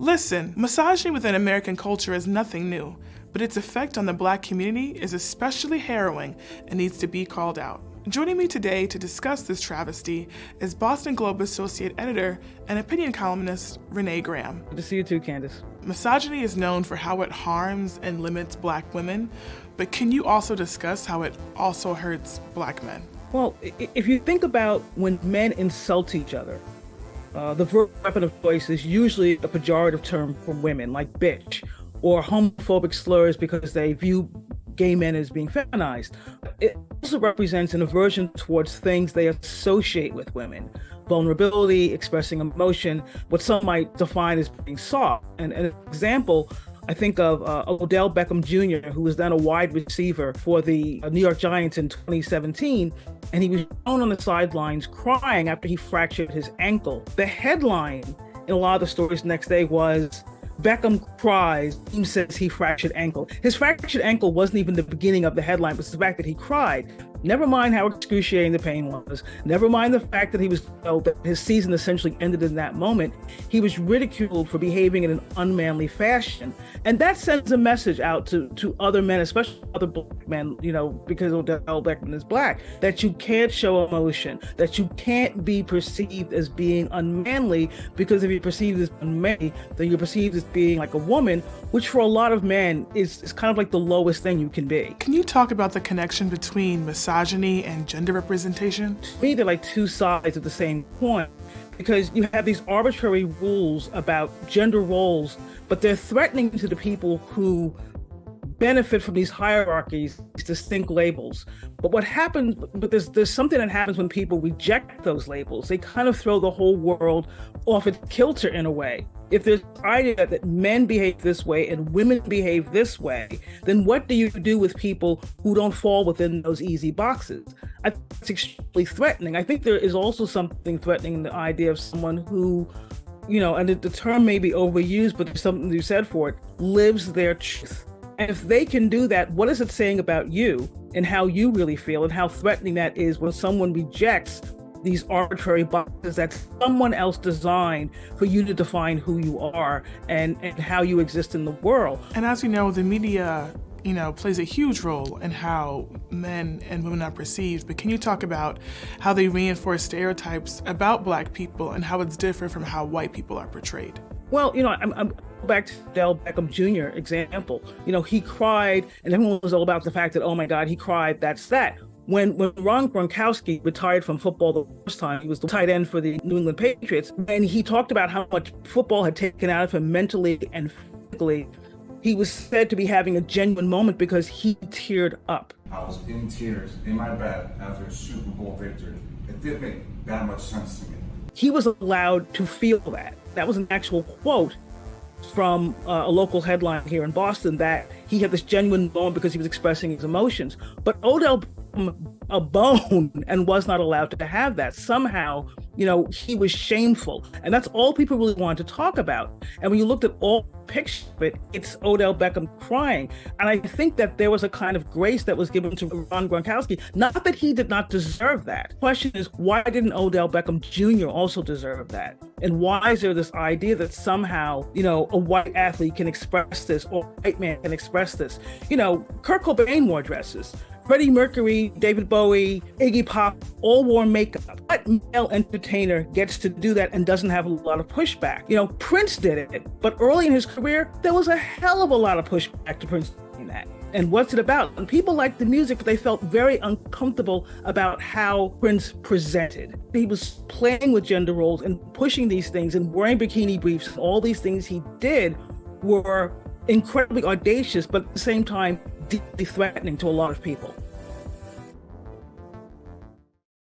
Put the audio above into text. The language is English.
Listen, misogyny within American culture is nothing new, but its effect on the Black community is especially harrowing and needs to be called out. Joining me today to discuss this travesty is Boston Globe Associate Editor and opinion columnist Renee Graham. Good to see you too, Candace. Misogyny is known for how it harms and limits Black women, but can you also discuss how it also hurts Black men? Well, if you think about when men insult each other, the verb weapon of choice is usually a pejorative term for women, like bitch, or homophobic slurs because they view gay men as being feminized. It also represents an aversion towards things they associate with women: vulnerability, expressing emotion, what some might define as being soft. And an example, I think of Odell Beckham Jr., who was then a wide receiver for the New York Giants in 2017, and he was shown on the sidelines crying after he fractured his ankle. The headline in a lot of the stories the next day was, Beckham cries, team says he fractured ankle. His fractured ankle wasn't even the beginning of the headline, but the fact that he cried. Never mind how excruciating the pain was. Never mind the fact that he was told that his season essentially ended in that moment. He was ridiculed for behaving in an unmanly fashion. And that sends a message out to other men, especially other Black men, because Odell Beckham is Black, that you can't show emotion, that you can't be perceived as being unmanly, because if you're perceived as unmanly, then you're perceived as being like a woman, which for a lot of men is kind of like the lowest thing you can be. Can you talk about the connection between misogyny and gender representation? To me, they're like two sides of the same coin, because you have these arbitrary rules about gender roles, but they're threatening to the people who benefit from these hierarchies, these distinct labels. But what happens, but there's something that happens when people reject those labels. They kind of throw the whole world off its kilter in a way. If there's an idea that men behave this way and women behave this way, then what do you do with people who don't fall within those easy boxes? I think it's extremely threatening. I think there is also something threatening in the idea of someone who, and the term may be overused, but there's something to be said for it, lives their truth. And if they can do that, what is it saying about you and how you really feel, and how threatening that is when someone rejects these arbitrary boxes that someone else designed for you to define who you are and how you exist in the world. And as we know, the media, plays a huge role in how men and women are perceived. But can you talk about how they reinforce stereotypes about Black people and how it's different from how white people are portrayed? Well, I'm back to Odell Beckham Jr. example. He cried, and everyone was all about the fact that, oh my God, he cried, that's that. When Ron Gronkowski retired from football the first time, he was the tight end for the New England Patriots, and he talked about how much football had taken out of him mentally and physically. He was said to be having a genuine moment because he teared up. I was in tears in my bed after a Super Bowl victory. It didn't make that much sense to me. He was allowed to feel that. That was an actual quote from a local headline here in Boston, that he had this genuine moment because he was expressing his emotions. But Odell a bone and was not allowed to have that. Somehow, he was shameful. And that's all people really wanted to talk about. And when you looked at all pictures of it, it's Odell Beckham crying. And I think that there was a kind of grace that was given to Ron Gronkowski. Not that he did not deserve that. The question is, why didn't Odell Beckham Jr. also deserve that? And why is there this idea that somehow, a white athlete can express this, or a white man can express this? Kurt Cobain wore dresses. Freddie Mercury, David Bowie, Iggy Pop all wore makeup. What male entertainer gets to do that and doesn't have a lot of pushback? Prince did it, but early in his career, there was a hell of a lot of pushback to Prince doing that. And what's it about? And people liked the music, but they felt very uncomfortable about how Prince presented. He was playing with gender roles and pushing these things and wearing bikini briefs, and all these things he did were incredibly audacious, but at the same time, deeply threatening to a lot of people.